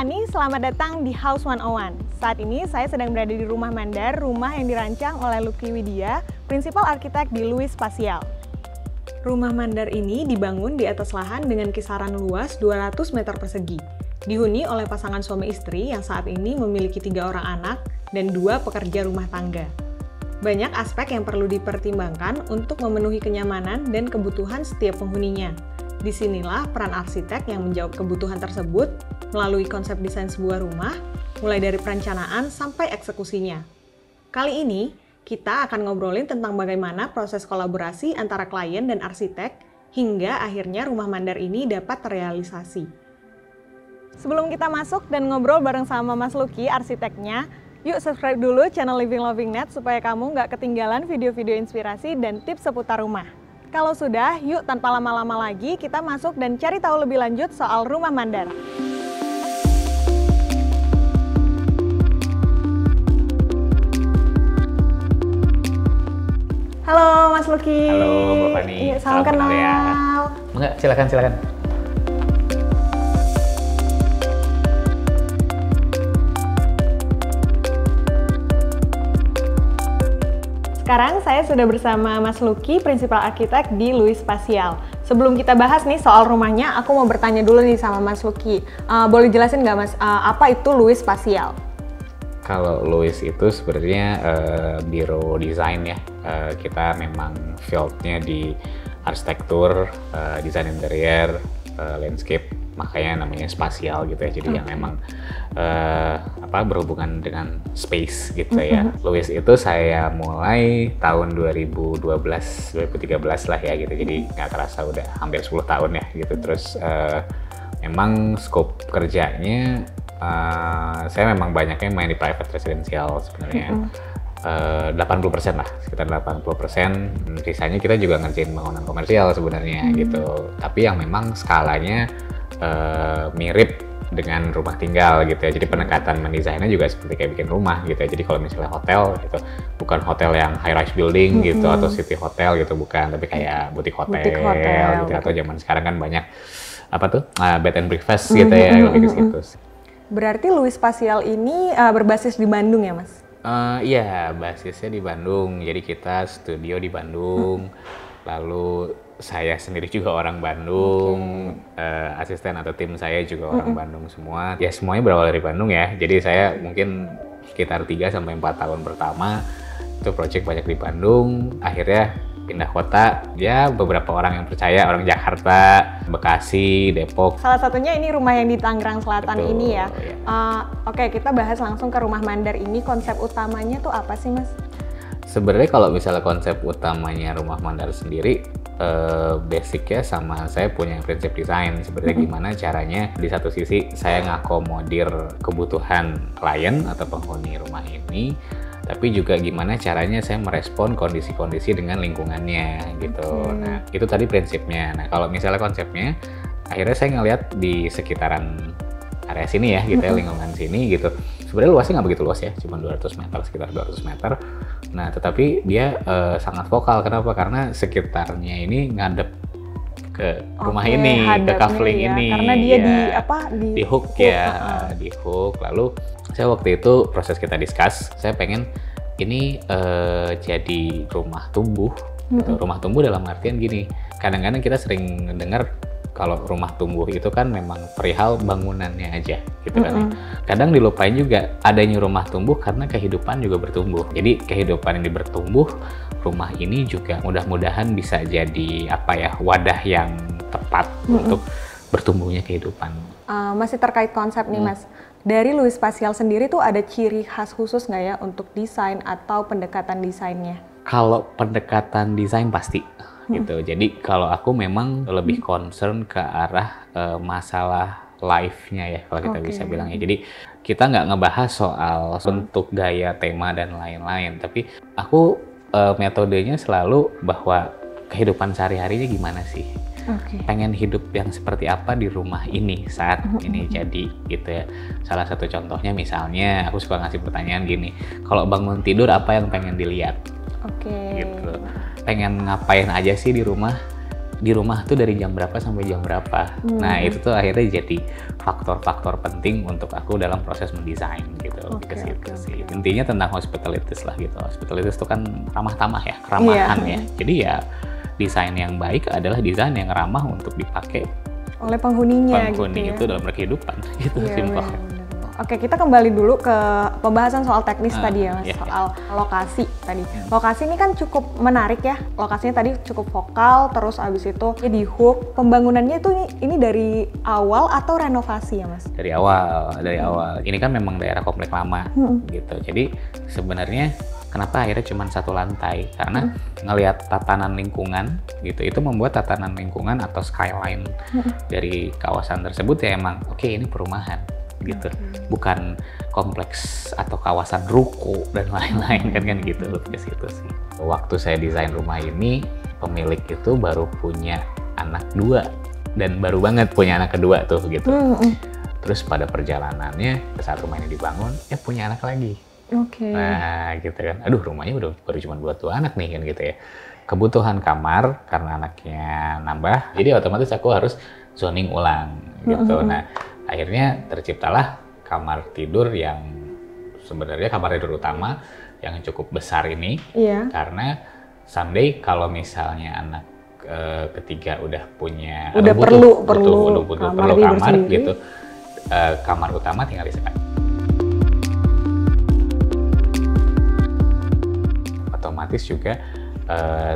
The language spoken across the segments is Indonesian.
Fani, selamat datang di House 101. Saat ini saya sedang berada di Rumah Mandar, rumah yang dirancang oleh Lucky Widya, prinsipal arsitek di Louis Spatial. Rumah Mandar ini dibangun di atas lahan dengan kisaran luas 200 meter persegi. Dihuni oleh pasangan suami istri yang saat ini memiliki 3 orang anak dan 2 pekerja rumah tangga. Banyak aspek yang perlu dipertimbangkan untuk memenuhi kenyamanan dan kebutuhan setiap penghuninya. Disinilah peran arsitek yang menjawab kebutuhan tersebut melalui konsep desain sebuah rumah, mulai dari perencanaan sampai eksekusinya. Kali ini, kita akan ngobrolin tentang bagaimana proses kolaborasi antara klien dan arsitek, hingga akhirnya rumah Mandar ini dapat terrealisasi. Sebelum kita masuk dan ngobrol bareng sama Mas Lucky, arsiteknya, yuk subscribe dulu channel Living Loving Net supaya kamu nggak ketinggalan video-video inspirasi dan tips seputar rumah. Kalau sudah, yuk tanpa lama-lama lagi kita masuk dan cari tahu lebih lanjut soal Rumah Mandar. Halo Mas Lucky. Halo Mbak Fani. Iya, salam kenal. Ya. Enggak, silakan. Sekarang saya sudah bersama Mas Lucky, prinsipal arsitek di Louis Spatial. Sebelum kita bahas nih soal rumahnya, aku mau bertanya dulu nih sama Mas Lucky. Boleh jelasin nggak Mas, apa itu Louis Spatial? Kalau Louis itu sebenarnya biro desain ya. Kita memang fieldnya di arsitektur, desain interior, landscape, makanya namanya spasial gitu ya. Jadi yang memang berhubungan dengan space gitu ya. Louis itu saya mulai tahun 2012-2013 lah ya gitu. Jadi nggak terasa udah hampir 10 tahun ya gitu. Terus memang scope kerjanya saya memang banyaknya main di private residential sebenarnya. 80% lah, sekitar 80%. Sisanya kita juga ngerjain bangunan komersial sebenarnya gitu. Tapi yang memang skalanya mirip dengan rumah tinggal gitu ya. Jadi pendekatan mendesainnya juga seperti kayak bikin rumah gitu ya. Jadi kalau misalnya hotel gitu, bukan hotel yang high rise building gitu atau city hotel gitu, bukan, tapi kayak butik hotel gitu. Atau zaman sekarang kan banyak bed and breakfast gitu ya, lebih ke situ. Berarti Louis Spatial ini berbasis di Bandung ya Mas? Iya, basisnya di Bandung. Jadi kita studio di Bandung. Lalu saya sendiri juga orang Bandung, asisten atau tim saya juga orang Bandung semua. Ya semuanya berawal dari Bandung ya. Jadi saya mungkin sekitar 3-4 tahun pertama itu project banyak di Bandung. Akhirnya pindah kota, ya beberapa orang yang percaya, orang Jakarta, Bekasi, Depok. Salah satunya ini rumah yang di Tangerang Selatan. Betul, ini ya. Ya. Oke, kita bahas langsung ke Rumah Mandar ini. Konsep utamanya tuh apa sih Mas? Sebenarnya kalau misalnya konsep utamanya Rumah Mandar sendiri, basicnya sama saya punya prinsip desain. Sebenarnya gimana caranya di satu sisi saya ngakomodir kebutuhan klien atau penghuni rumah ini, tapi juga gimana caranya saya merespon kondisi-kondisi dengan lingkungannya gitu. Nah itu tadi prinsipnya. Nah kalau misalnya konsepnya, akhirnya saya ngeliat di sekitaran area sini ya gitu ya, lingkungan sini gitu. Sebenarnya luasnya nggak begitu luas ya, cuma 200 meter, sekitar 200 meter. Nah, tetapi dia sangat vokal. Kenapa? Karena sekitarnya ini ngadep ke rumah ini, ke kafling ya, ini. Karena dia ya, di hook ya, di hook. Lalu saya waktu itu proses kita discuss, saya pengen ini jadi rumah tumbuh. Gitu. Rumah tumbuh dalam artian gini, kadang-kadang kita sering dengar kalau rumah tumbuh itu kan memang perihal bangunannya aja gitu kan. Kadang dilupain juga adanya rumah tumbuh karena kehidupan juga bertumbuh. Jadi kehidupan ini bertumbuh, rumah ini juga mudah-mudahan bisa jadi wadah yang tepat untuk bertumbuhnya kehidupan. Masih terkait konsep nih Mas. Dari Louis Spatial sendiri tuh ada ciri khas khusus nggak ya untuk desain atau pendekatan desainnya? Kalau pendekatan desain pasti. Gitu. Jadi kalau aku memang lebih concern ke arah masalah life-nya ya, kalau kita bisa bilang ya. Jadi kita nggak ngebahas soal bentuk, gaya, tema dan lain-lain, tapi aku metodenya selalu bahwa kehidupan sehari-harinya gimana sih? Pengen hidup yang seperti apa di rumah ini saat ini jadi gitu ya. Salah satu contohnya misalnya aku suka ngasih pertanyaan gini, kalau bangun tidur apa yang pengen dilihat? Gitu. Pengen ngapain aja sih di rumah? di rumah tuh dari jam berapa sampai jam berapa. Nah itu tuh akhirnya jadi faktor-faktor penting untuk aku dalam proses mendesain gitu. Lebih ke situ sih. Intinya tentang hospitalities lah gitu. Hospitalities itu kan ramah tamah ya, keramahan ya. Jadi ya desain yang baik adalah desain yang ramah untuk dipakai oleh penghuninya penghuni gitu itu dalam berkehidupan gitu, simpel. Oke, kita kembali dulu ke pembahasan soal teknis tadi ya, Mas, soal lokasi tadi. Lokasi ini kan cukup menarik ya. Lokasinya tadi cukup vokal, terus abis itu di hook. Pembangunannya itu ini dari awal atau renovasi ya, Mas? Dari awal. Ini kan memang daerah komplek lama gitu. Jadi sebenarnya kenapa akhirnya cuma satu lantai? Karena ngelihat tatanan lingkungan gitu, itu membuat tatanan lingkungan atau skyline dari kawasan tersebut ya emang oke, ini perumahan gitu, bukan kompleks atau kawasan ruko dan lain-lain kan gitu, lebih ke situ sih. Waktu saya desain rumah ini, pemilik itu baru punya anak 2 dan baru banget punya anak kedua tuh gitu. Terus pada perjalanannya saat rumah ini dibangun, punya anak lagi. Nah gitu kan, aduh rumahnya baru cuma buat 2 anak nih kan gitu ya. Kebutuhan kamar karena anaknya nambah, jadi otomatis aku harus zoning ulang gitu. Nah akhirnya terciptalah kamar tidur yang sebenarnya kamar tidur utama yang cukup besar ini, karena someday kalau misalnya anak ketiga udah punya, perlu kamar gitu, kamar utama tinggal disekat. Otomatis juga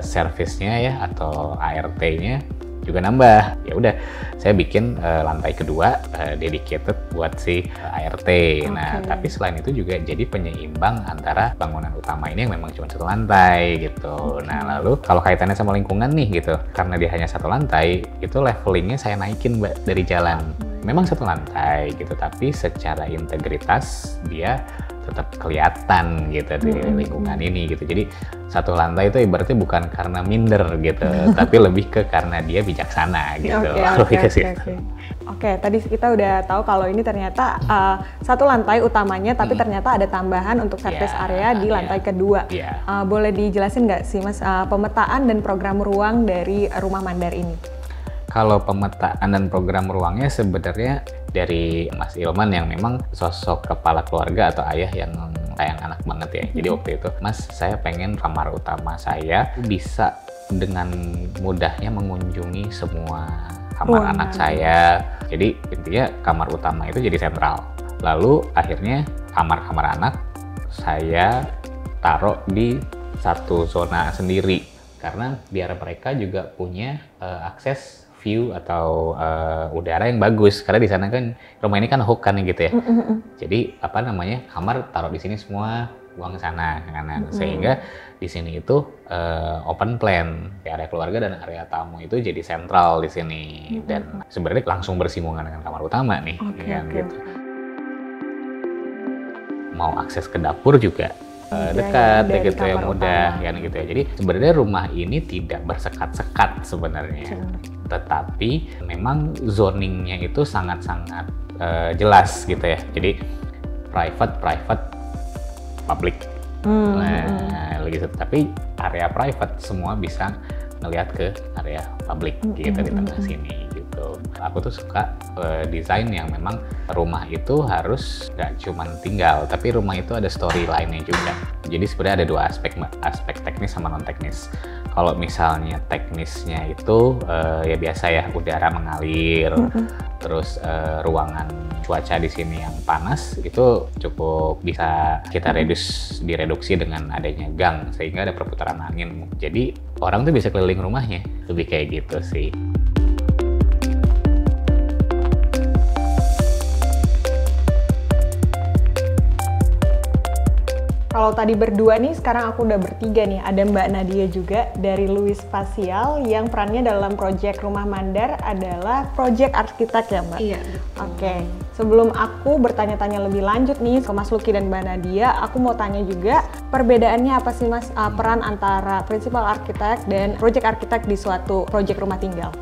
servisnya ya atau ART-nya juga nambah. Ya udah, saya bikin lantai kedua dedicated buat si ART. Nah, tapi selain itu juga jadi penyeimbang antara bangunan utama ini yang memang cuma satu lantai gitu. Nah, lalu kalau kaitannya sama lingkungan nih gitu, karena dia hanya satu lantai, itu levelingnya saya naikin Mbak dari jalan. Memang satu lantai gitu, tapi secara integritas dia tetap kelihatan gitu di lingkungan ini gitu. Jadi satu lantai itu ibaratnya bukan karena minder gitu, tapi lebih ke karena dia bijaksana gitu. Oke, tadi kita udah tahu kalau ini ternyata satu lantai utamanya, tapi ternyata ada tambahan untuk service area di lantai kedua. Boleh dijelasin nggak sih Mas pemetaan dan program ruang dari Rumah Mandar ini? Kalau pemetaan dan program ruangnya sebenarnya dari Mas Ilman yang memang sosok kepala keluarga atau ayah yang sayang anak banget ya. Jadi waktu itu, Mas, saya pengen kamar utama saya bisa dengan mudahnya mengunjungi semua kamar anak saya. Jadi intinya kamar utama itu jadi sentral. Lalu akhirnya kamar-kamar anak saya taruh di satu zona sendiri. Karena biar mereka juga punya akses view atau udara yang bagus, karena di sana kan rumah ini kan hook kan gitu ya. Jadi apa namanya, kamar taruh di sini semua, buang ke sana kanan. Sehingga di sini itu open plan, area keluarga dan area tamu itu jadi sentral di sini. Dan sebenarnya langsung bersinggungan dengan kamar utama nih, gitu. Mau akses ke dapur juga dekat gitu ya, mudah kan gitu ya. Jadi sebenarnya rumah ini tidak bersekat-sekat sebenarnya, tetapi memang zoningnya itu sangat-sangat jelas gitu ya. Jadi private, public. Nah, gitu. Tapi area private semua bisa ngelihat ke area public gitu di tengah sini gitu. Aku tuh suka desain yang memang rumah itu harus nggak cuma tinggal, tapi rumah itu ada storyline-nya juga. Jadi sebenarnya ada 2 aspek, aspek teknis sama non teknis. Kalau misalnya teknisnya itu ya biasa ya, udara mengalir, terus ruangan cuaca di sini yang panas itu cukup bisa kita direduksi dengan adanya gang, sehingga ada perputaran angin. Jadi orang tuh bisa keliling rumahnya, lebih kayak gitu sih. Kalau tadi berdua nih, sekarang aku udah bertiga nih. Ada Mbak Nadia juga dari Louis Spatial yang perannya dalam proyek Rumah Mandar adalah proyek arsitek ya Mbak? Iya. Oke. Sebelum aku bertanya-tanya lebih lanjut nih ke Mas Lucky dan Mbak Nadia, aku mau tanya juga perbedaannya apa sih Mas peran antara principal arsitek dan proyek arsitek di suatu proyek rumah tinggal?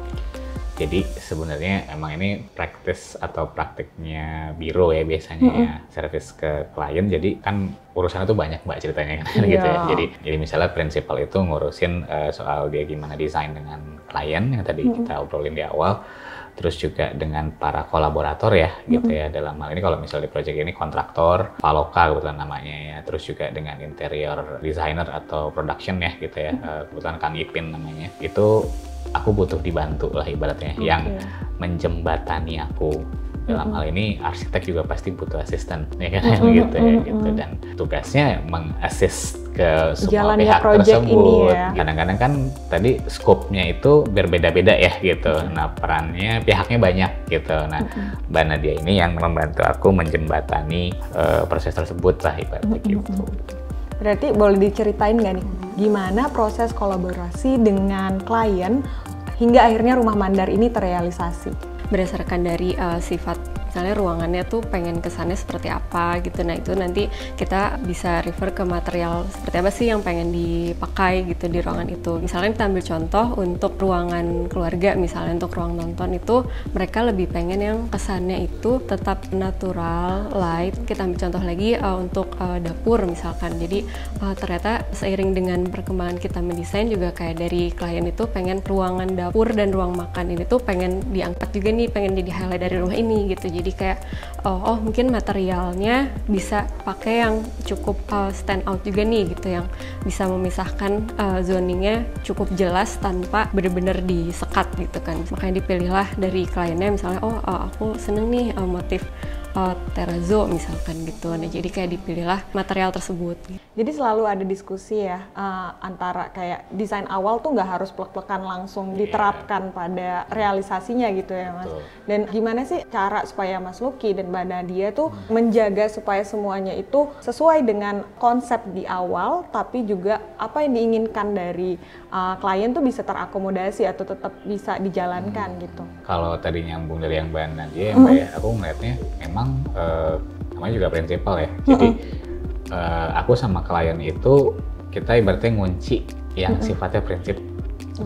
Jadi sebenarnya emang ini praktiknya biro ya biasanya ya, service ke klien. Jadi kan urusannya tuh banyak Mbak ceritanya kan gitu ya. Jadi misalnya prinsipal itu ngurusin soal dia gimana desain dengan klien yang tadi kita obrolin di awal. Terus juga dengan para kolaborator ya gitu ya, dalam hal ini kalau misalnya di project ini kontraktor, Paloka kebetulan namanya ya, terus juga dengan interior designer atau production ya gitu ya, kebetulan Kang Ipin namanya. Itu aku butuh dibantu lah ibaratnya, yang menjembatani aku. Dalam hal ini arsitek juga pasti butuh asisten ya kan gitu ya gitu, dan tugasnya mengassist ke semua jalannya pihak project tersebut. ini ya. Kadang-kadang kan tadi scope-nya itu berbeda-beda ya gitu. Nah, perannya pihaknya banyak gitu. Nah, Mbak Nadia ini yang membantu aku menjembatani proses tersebut lah ibaratnya gitu. Berarti boleh diceritain nggak nih, gimana proses kolaborasi dengan klien hingga akhirnya Rumah Mandar ini terrealisasi? Berdasarkan dari sifat misalnya ruangannya tuh pengen kesannya seperti apa gitu. Nah itu nanti kita bisa refer ke material seperti apa sih yang pengen dipakai gitu di ruangan itu. Misalnya kita ambil contoh untuk ruangan keluarga, misalnya untuk ruang nonton itu mereka lebih pengen yang kesannya itu tetap natural, light. Kita ambil contoh lagi untuk dapur misalkan. Jadi ternyata seiring dengan perkembangan kita mendesain juga kayak dari klien itu pengen ruangan dapur dan ruang makan ini tuh pengen diangkat juga nih, pengen jadi highlight dari rumah ini gitu. Jadi kayak mungkin materialnya bisa pakai yang cukup stand out juga nih gitu, yang bisa memisahkan zoningnya cukup jelas tanpa benar-benar disekat gitu kan. Makanya dipilihlah dari kliennya misalnya aku seneng nih motif terrazzo misalkan gitu. Nah jadi kayak dipilihlah material tersebut. Jadi selalu ada diskusi ya antara kayak desain awal tuh nggak harus plek-plekan langsung diterapkan pada realisasinya gitu ya Mas. Dan gimana sih cara supaya Mas Lucky dan Mbak Nadia tuh menjaga supaya semuanya itu sesuai dengan konsep di awal, tapi juga apa yang diinginkan dari klien tuh bisa terakomodasi atau tetap bisa dijalankan gitu. Kalau tadi nyambung dari yang Mbak Nadia ya Mbak ya, aku ngeliatnya memang namanya juga prinsipal ya. Jadi aku sama klien itu kita ibaratnya ngunci yang sifatnya prinsip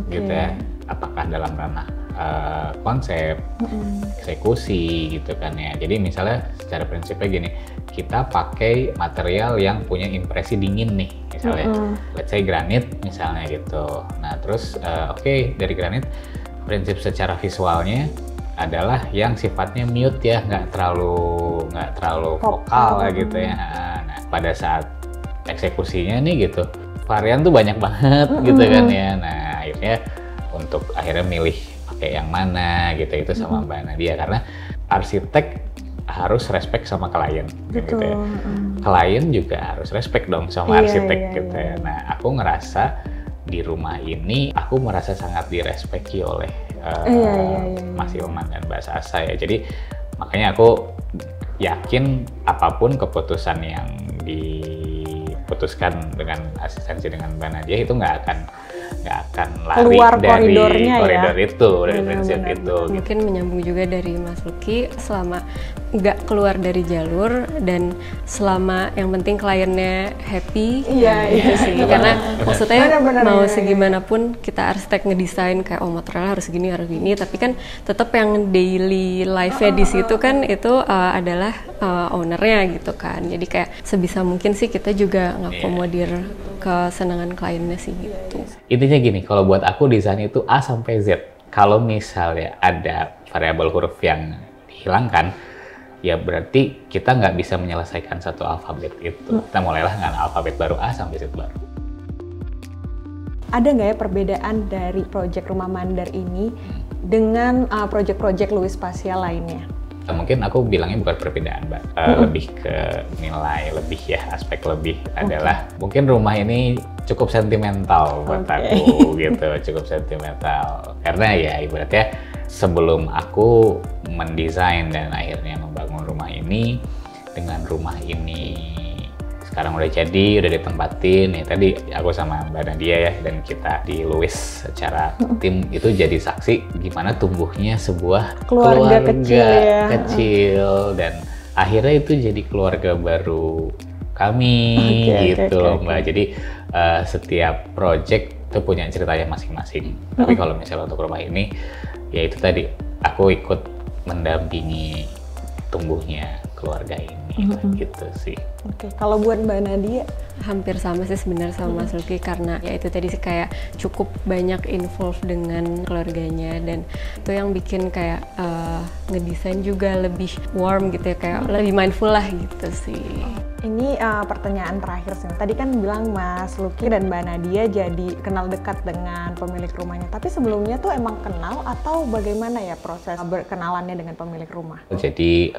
gitu ya. Apakah dalam ranah konsep, eksekusi gitu kan ya. Jadi misalnya secara prinsipnya gini, kita pakai material yang punya impresi dingin nih misalnya. Let's say granit misalnya gitu. Nah terus dari granit prinsip secara visualnya adalah yang sifatnya mute ya, nggak terlalu vokal lah gitu ya. Nah pada saat eksekusinya nih gitu varian tuh banyak banget gitu kan ya. Nah akhirnya milih pakai yang mana gitu itu sama Mbak Nadia, karena arsitek harus respect sama klien gitu ya. Klien juga harus respect dong sama arsitek gitu ya. Nah aku ngerasa di rumah ini aku merasa sangat direspeki oleh Mas Ilman dan Mbak Sasa ya. Jadi makanya aku yakin apapun keputusan yang diputuskan dengan asistensi dengan Mbak Nadia itu nggak akan lari keluar dari koridor itu, dari prinsip itu. Mungkin menyambung juga dari Mas Lucky, selama nggak keluar dari jalur dan selama yang penting kliennya happy, itu sih. Karena maksudnya mau segimanapun kita arsitek ngedesain kayak material harus gini, tapi kan tetap yang daily life-nya di situ kan itu adalah ownernya gitu kan. Jadi kayak sebisa mungkin sih kita juga ngakomodir kesenangan kliennya sih gitu. Intinya gini, kalau buat aku desain itu A sampai Z. Kalau misalnya ada variabel huruf yang dihilangkan, ya berarti kita nggak bisa menyelesaikan satu alfabet itu. Kita mulailah dengan alfabet baru A sampai Z baru. Ada nggak ya perbedaan dari proyek Rumah Mandar ini dengan proyek-proyek Louis Spatial lainnya? Mungkin aku bilangnya bukan perbedaan, Mbak. Lebih ke nilai lebih ya, aspek lebih adalah mungkin rumah ini cukup sentimental buat aku gitu, cukup sentimental. Karena ya ibaratnya sebelum aku mendesain dan akhirnya membangun rumah ini, dengan rumah ini sekarang udah jadi, udah ditempatin ya, tadi aku sama Mbak Nadia ya dan kita di Louis secara tim itu jadi saksi gimana tumbuhnya sebuah keluarga kecil dan akhirnya itu jadi keluarga baru kami gitu Mbak. Jadi setiap project itu punya ceritanya masing-masing. Tapi kalau misalnya untuk rumah ini, ya itu tadi aku ikut mendampingi tumbuhnya keluarga ini, gitu sih. Oke, kalau buat Mbak Nadia? Hampir sama sih sebenarnya sama Mas Lucky, karena ya itu tadi sih kayak cukup banyak involve dengan keluarganya, dan itu yang bikin kayak ngedesain juga lebih warm gitu ya, kayak lebih mindful lah gitu sih. Ini pertanyaan terakhir sih. Tadi kan bilang Mas Lucky dan Mbak Nadia jadi kenal dekat dengan pemilik rumahnya. Tapi sebelumnya tuh emang kenal atau bagaimana ya proses berkenalannya dengan pemilik rumah? Jadi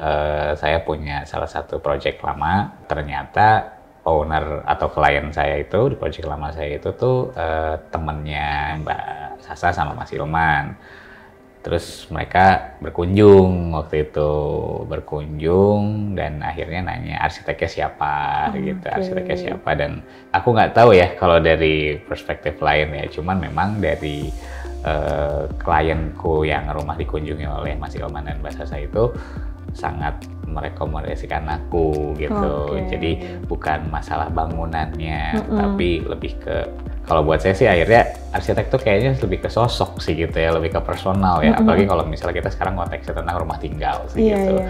saya punya salah satu project lama, ternyata owner atau klien saya itu di project lama saya itu tuh temennya Mbak Sasa sama Mas Ilman. Terus mereka berkunjung waktu itu, dan akhirnya nanya arsiteknya siapa gitu, arsiteknya siapa, dan aku nggak tahu ya kalau dari perspektif lain ya, cuman memang dari klienku yang rumah dikunjungi oleh Mas Ilman dan Mbak Sasa itu sangat merekomendasikan aku gitu. Jadi bukan masalah bangunannya, tapi lebih ke, kalau buat saya sih akhirnya arsitek tuh kayaknya lebih ke sosok sih gitu ya, lebih ke personal ya. Apalagi kalau misalnya kita sekarang konteksnya tentang rumah tinggal sih gitu.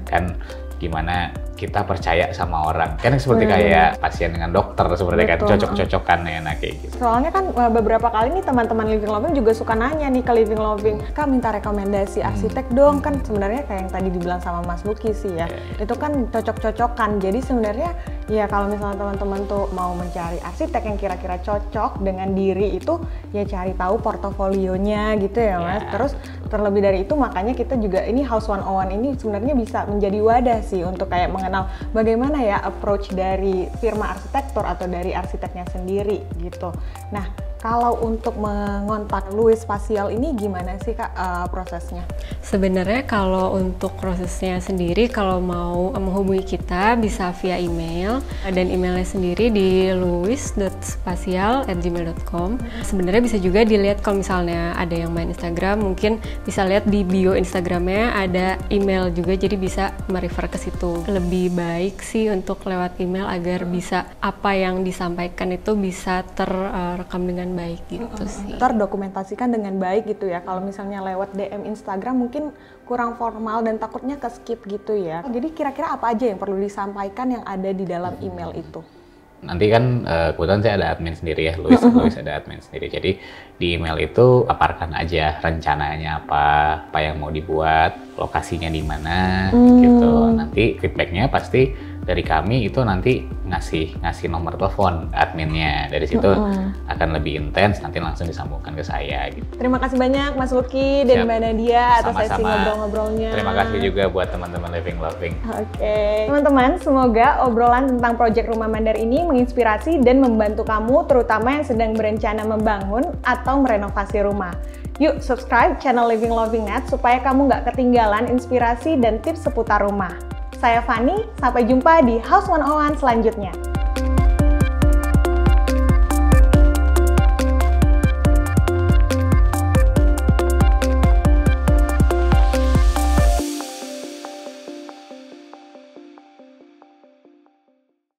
Kan gimana kita percaya sama orang, kan seperti kayak pasien dengan dokter seperti kan, cocok-cocokan ya, nah kayak gitu. Soalnya kan beberapa kali nih teman-teman Living Loving juga suka nanya nih ke Living Loving, Kak minta rekomendasi arsitek dong, kan sebenarnya kayak yang tadi dibilang sama Mas Lucky sih ya, itu kan cocok-cocokan. Jadi sebenarnya ya kalau misalnya teman-teman tuh mau mencari arsitek yang kira-kira cocok dengan diri itu, ya cari tahu portofolionya gitu ya Mas. Terus terlebih dari itu makanya kita juga ini House 101 ini sebenarnya bisa menjadi wadah sih untuk kayak mengenal bagaimana ya approach dari firma arsitektur atau dari arsiteknya sendiri gitu. Nah, kalau untuk mengontak Louis Spatial ini gimana sih Kak prosesnya? Sebenarnya kalau untuk prosesnya sendiri, kalau mau menghubungi kita bisa via email, dan emailnya sendiri di louis.spatial@gmail.com. Sebenarnya bisa juga dilihat kalau misalnya ada yang main Instagram, mungkin bisa lihat di bio Instagramnya ada email juga, jadi bisa merefer ke situ. Lebih baik sih untuk lewat email agar bisa apa yang disampaikan itu bisa terekam dengan baik gitu sih. Terdokumentasikan dengan baik gitu ya. Kalau misalnya lewat DM Instagram mungkin kurang formal dan takutnya ke skip gitu ya. Jadi kira-kira apa aja yang perlu disampaikan yang ada di dalam email itu? Nanti kan kebetulan saya ada admin sendiri ya, Louis ada admin sendiri. Jadi di email itu paparkan aja rencananya apa yang mau dibuat, lokasinya di mana gitu. Nanti feedbacknya pasti dari kami itu nanti ngasih nomor telepon adminnya. Dari situ akan lebih intens, nanti langsung disambungkan ke saya gitu. Terima kasih banyak Mas Lucky dan Mbak Nadia atas sesi ngobrol-ngobrolnya. Terima kasih juga buat teman-teman Living Loving. Oke. Teman-teman, semoga obrolan tentang proyek Rumah Mandar ini menginspirasi dan membantu kamu, terutama yang sedang berencana membangun atau merenovasi rumah. Yuk subscribe channel Living Loving Net supaya kamu nggak ketinggalan inspirasi dan tips seputar rumah. Saya Fani, sampai jumpa di House 101 selanjutnya.